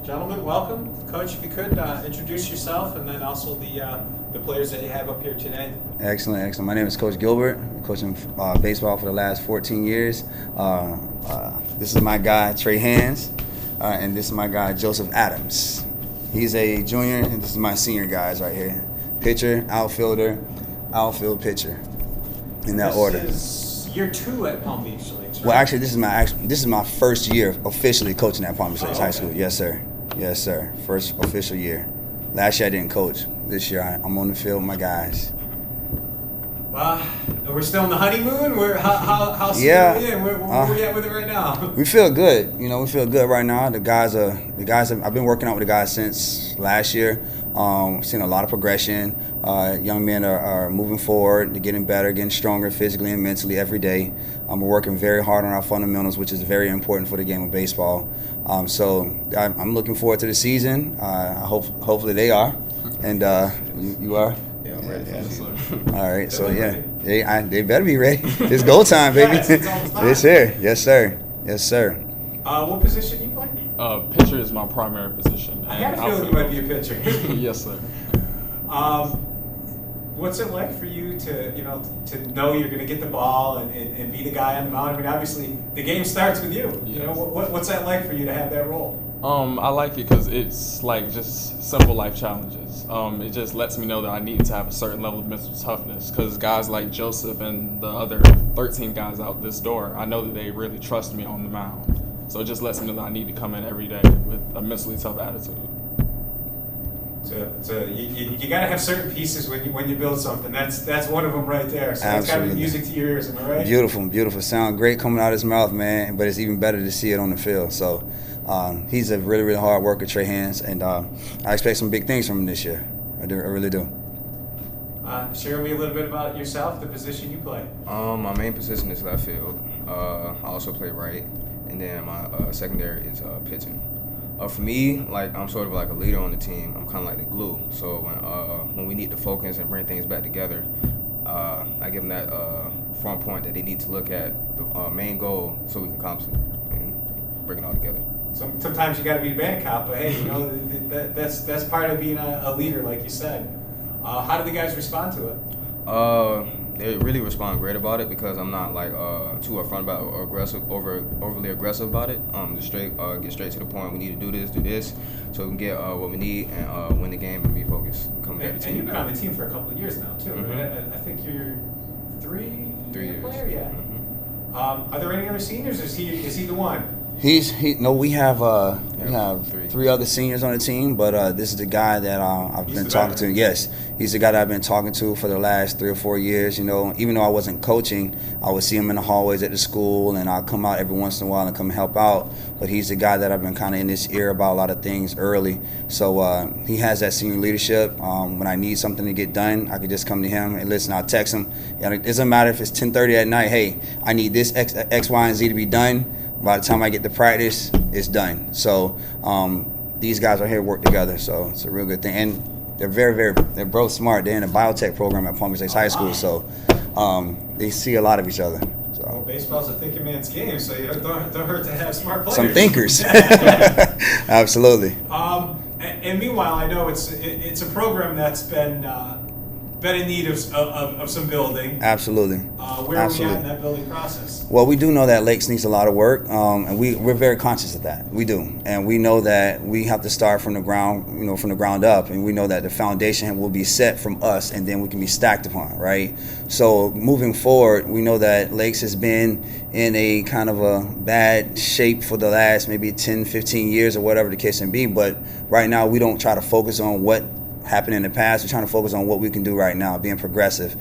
Gentlemen, welcome. Coach, if you could introduce yourself and then also the players that you have up here today. Excellent, excellent. My name is Coach Gilbert. I'm coaching baseball for the last 14 years. This is my guy, Trey Hands, and this is my guy, Joseph Adams. He's a junior, and this is my senior guys right here. Pitcher, outfielder, outfield pitcher, in that order. This is year 2 at Palm Beach Lakes, right? Well, actually, this is my first year officially coaching at Palm Beach Lakes High School. Yes, sir. Yes, sir. First official year. Last year I didn't coach. This year I'm on the field with my guys. Well, we're still in the honeymoon. How soon Yeah. are we in? Where are we at with it right now? We feel good. We feel good right now. The guys I've been working out with the guys since last year. Seen a lot of progression. Young men are moving forward, they're getting better, getting stronger physically and mentally every day. We're working very hard on our fundamentals, which is very important for the game of baseball. So I'm looking forward to the season. Hopefully they are. And you are? Yeah, I'm ready for the season. All right, so yeah, they better be ready. It's go time, baby. It's here. Yes, sir. Yes, sir. What position do you play? Pitcher is my primary position. I had a feeling you might be a pitcher. Yes, sir. What's it like for you to know you're going to get the ball and be the guy on the mound? I mean, obviously the game starts with you. Yes. What's that like for you to have that role? I like it because it's like just simple life challenges. It just lets me know that I need to have a certain level of mental toughness because guys like Joseph and the other 13 guys out this door, I know that they really trust me on the mound. So it just lets me know that I need to come in every day with a mentally tough attitude. So you got to have certain pieces when you build something. That's one of them right there. So it's got to be Absolutely. music to your ears, am I right? Beautiful, beautiful. Sound great coming out of his mouth, man. But it's even better to see it on the field. So he's a really, really hard worker, Trey Hands, and I expect some big things from him this year. I really do. Share with me a little bit about yourself, the position you play. My main position is left field. I also play right, and then my secondary is pitching. For me, like I'm sort of like a leader on the team. I'm kind of like the glue. So when we need to focus and bring things back together, I give them that front point that they need to look at the main goal so we can accomplish it and bring it all together. Sometimes you got to be the bad cop, but hey, that's part of being a leader, like you said. How do the guys respond to it? They really respond great about it because I'm not like too upfront about or overly aggressive about it. Just get straight to the point. We need to do this, so we can get what we need and win the game and be focused. And you've been on the team for a couple of years now too. Mm-hmm. Right? I think you're 3 year years. player. Yeah. Mm-hmm. Are there any other seniors? Or is he the one? We have three. 3 other seniors on the team, but this is the guy that I've been talking to. Yes, he's the guy that I've been talking to for the last 3 or 4 years. Even though I wasn't coaching, I would see him in the hallways at the school, and I'll come out every once in a while and come help out. But he's the guy that I've been kind of in his ear about a lot of things early. So he has that senior leadership. When I need something to get done, I can just come to him and listen. I'll text him. It doesn't matter if it's 10:30 at night. Hey, I need this X, Y, and Z to be done. By the time I get to practice, it's done. So these guys are here to work together, so it's a real good thing. And they're both smart. They're in a biotech program at Palm Beach Lakes High School, so they see a lot of each other. So. Well, baseball's a thinking man's game, so don't hurt to have smart players. Some thinkers. Absolutely. And meanwhile, I know it's a program that's been in need of some building. Absolutely. Where are we at in that building process? Well, we do know that Lakes needs a lot of work, and we're very conscious of that. We do, and we know that we have to start from the ground up, and we know that the foundation will be set from us, and then we can be stacked upon, right? So moving forward, we know that Lakes has been in a kind of a bad shape for the last maybe 10, 15 years or whatever the case may be, but right now we don't try to focus on what happened in the past. We're trying to focus on what we can do right now, being progressive.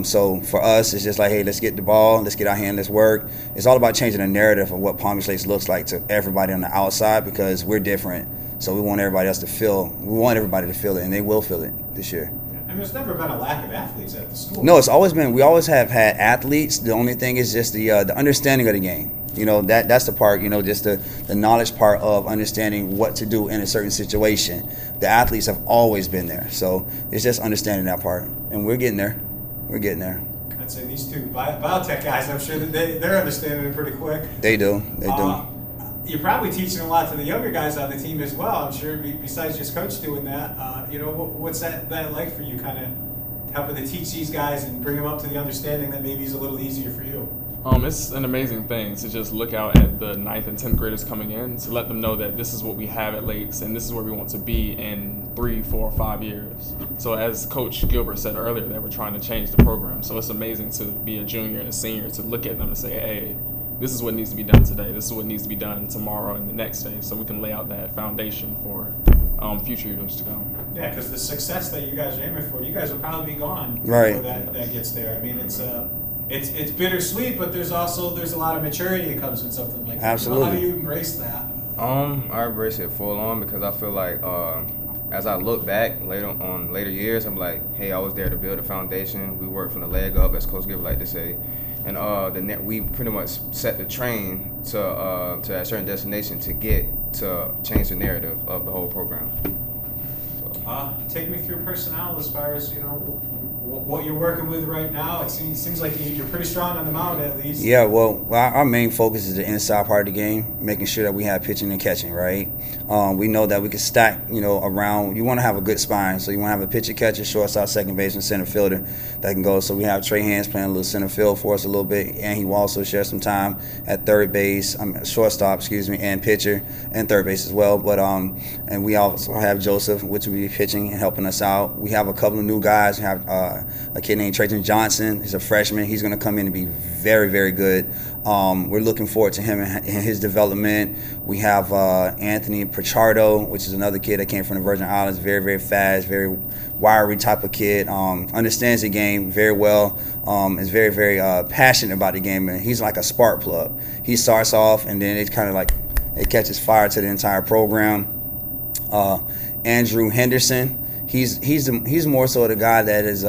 So for us, it's just like, hey, let's get the ball, let's get our hand, let's work. It's all about changing the narrative of what Palm Beach Lakes looks like to everybody on the outside because we're different. So we want everybody to feel it, and they will feel it this year. And there's never been a lack of athletes at the school. No, it's always been. We always have had athletes. The only thing is just the understanding of the game. That's the part. Just the knowledge part of understanding what to do in a certain situation. The athletes have always been there, so it's just understanding that part, and we're getting there. We're getting there. I'd say these two biotech guys, I'm sure that they're understanding it pretty quick. They do. They do. you're probably teaching a lot to the younger guys on the team as well. I'm sure besides just coach doing that, what's that like for you, kind of helping to teach these guys and bring them up to the understanding that maybe is a little easier for you? It's an amazing thing to just look out at the 9th and 10th graders coming in, to let them know that this is what we have at Lakes and this is where we want to be in 3, 4, 5 years. So as Coach Gilbert said earlier, that we're trying to change the program. So it's amazing to be a junior and a senior, to look at them and say, hey, this is what needs to be done today. This is what needs to be done tomorrow and the next day, so we can lay out that foundation for future years to come. Yeah, because the success that you guys are aiming for, you guys will probably be gone right before that gets there. I mean, it's bittersweet, but there's a lot of maturity that comes in something like that. Absolutely. How do you embrace that? I embrace it full on because I feel like as I look back later years, I'm like, hey, I was there to build a foundation. We worked from the leg up, as Coach Gilbert like to say. And we pretty much set the train to a certain destination to change the narrative of the whole program. So. Take me through personnel as far as what you're working with right now. It seems like you're pretty strong on the mound at least. Yeah, well, our main focus is the inside part of the game, making sure that we have pitching and catching, right? We know that we can stack, around. You want to have a good spine, so you want to have a pitcher, catcher, shortstop, second baseman, center fielder that can go. So we have Trey Hands playing a little center field for us a little bit, and he will also share some time at shortstop, and pitcher and third base as well. But and we also have Joseph, which will be pitching and helping us out. We have a couple of new guys. We have a kid named Trajan Johnson. He's a freshman. He's going to come in and be very, very good. We're looking forward to him and his development. We have Anthony Pichardo, which is another kid that came from the Virgin Islands. Very, very fast, very wiry type of kid. Understands the game very well. Is very, very passionate about the game, and he's like a spark plug. He starts off, and then it kind of like it catches fire to the entire program. Andrew Henderson. He's more so the guy that is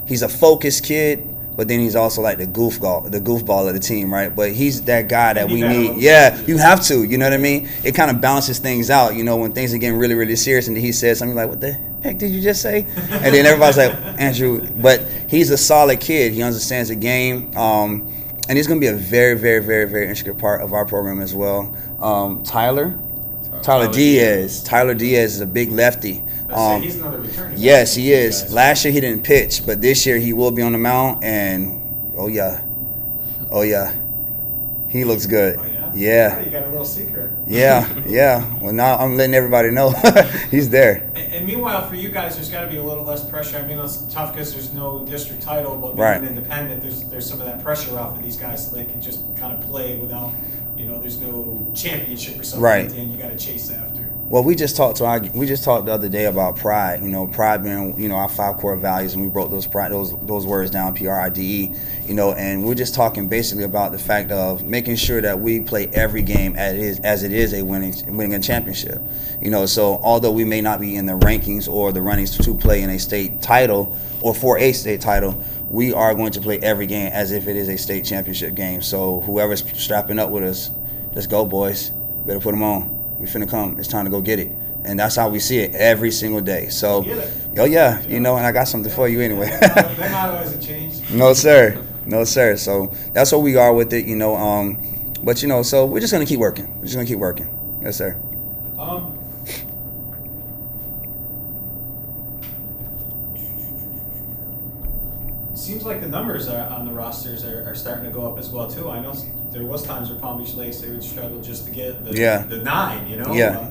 he's a focused kid, but then he's also like the goofball of the team, right? But he's that guy that we need. Yeah, you have to. You know what I mean? It kind of balances things out. When things are getting really, really serious, and he says something like, "What the heck did you just say?" And then everybody's like, "Andrew," but he's a solid kid. He understands the game, and he's going to be a very, very, very, very intricate part of our program as well. Tyler Diaz. Tyler Diaz is a big lefty. He's another returner. Yes, he is. Last year he didn't pitch, but this year he will be on the mound, and oh yeah, he looks good. Oh, yeah? Yeah. You got a little secret. Yeah. Well, now I'm letting everybody know he's there. And meanwhile, for you guys, there's got to be a little less pressure. I mean, it's tough because there's no district title, but being an independent, there's some of that pressure off of these guys, so they can just kind of play without, there's no championship or something. Right. And you got to chase after. Well, we just talked the other day about pride. Pride being our 5 core values, and we broke those words down, PRIDE. And we're just talking basically about the fact of making sure that we play every game as it is winning a championship. So although we may not be in the rankings or the runnings to play in a state title or for a state title, we are going to play every game as if it is a state championship game. So whoever's strapping up with us, let's go, boys. Better put them on. We finna come. It's time to go get it. And that's how we see it every single day. So, oh yeah, and I got something for you anyway. That motto hasn't changed. No, sir. So that's what we are with it, But, so we're just going to keep working. Yes, sir. Seems like the numbers on the rosters are starting to go up as well too. I know there was times where Palm Beach Lakes they would struggle just to get the 9.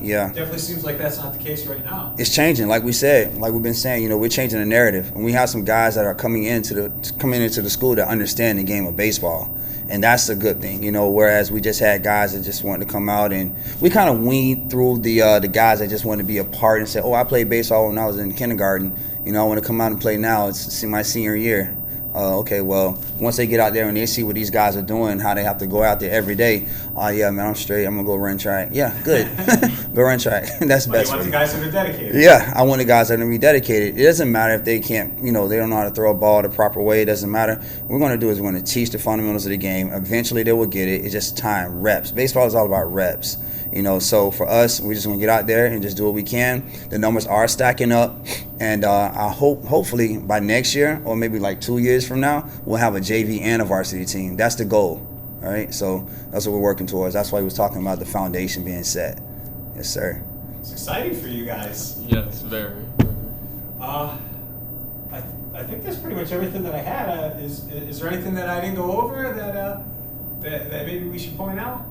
Yeah. Definitely seems like that's not the case right now. It's changing, like we said, like we've been saying. We're changing the narrative, and we have some guys that are coming into the school that understand the game of baseball, and that's a good thing. Whereas we just had guys that just wanted to come out, and we kind of weaned through the guys that just wanted to be a part and say, "Oh, I played baseball when I was in kindergarten. I want to come out and play now. It's my senior year." Okay, well, once they get out there and they see what these guys are doing, how they have to go out there every day, yeah, man, I'm straight. I'm going to go run track. Yeah, good. Go run track. That's best for you. You want the guys that are dedicated. Yeah, I want the guys that are going to be dedicated. It doesn't matter if they can't, they don't know how to throw a ball the proper way. It doesn't matter. What we're going to do is we're going to teach the fundamentals of the game. Eventually, they will get it. It's just time, reps. Baseball is all about reps. So for us, we're just going to get out there and just do what we can. The numbers are stacking up, and I hopefully by next year or maybe like 2 years from now, we'll have a JV and a varsity team. That's the goal. All right, so that's what we're working towards. That's why he was talking about the foundation being set. Yes, sir. It's exciting for you guys. Yes, very. I think that's pretty much everything that I had. Is there anything that I didn't go over that maybe we should point out?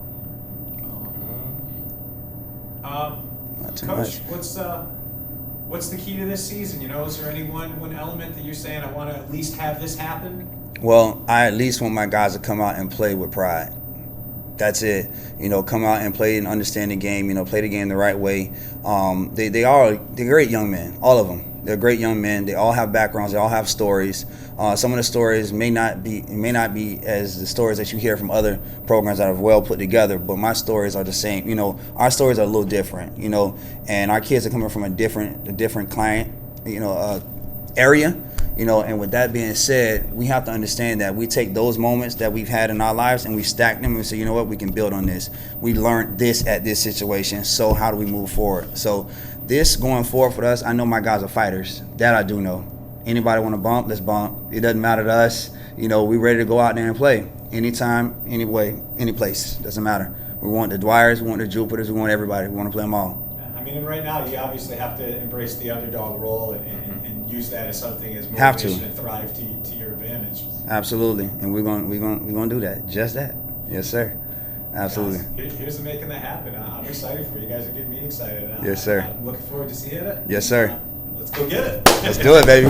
Not too Coach, much. what's the key to this season? You know, is there any one element that you're saying I want to at least have this happen? Well, I at least want my guys to come out and play with pride. That's it. You know, come out and play and understand the game. You know, play the game the right way. They're great young men, all of them. They're great young men. They all have backgrounds. They all have stories. Some of the stories may not be as the stories that you hear from other programs that are well put together. But my stories are the same. You know, our stories are a little different. You know, and our kids are coming from a different client, area. You know, and with that being said, we have to understand that we take those moments that we've had in our lives and we stack them and say, you know what, we can build on this. We learned this at this situation, so how do we move forward? So this going forward for us, I know my guys are fighters. That I do know. Anybody want to bump, let's bump. It doesn't matter to us. You know, we ready to go out there and play. Anytime, any way, any place. Doesn't matter. We want the Dwyers, we want the Jupiters, we want everybody. We want to play them all. I mean, and right now you obviously have to embrace the underdog role and use that as something as Have to. motivation and thrive to your advantage. Absolutely, and we're gonna do that. Just that. Yes, sir. Absolutely. Guys, here's to making that happen. I'm excited for you. You guys are getting me excited. Yes, sir. I'm looking forward to seeing it. Yes, sir. Let's go get it. Let's do it, baby.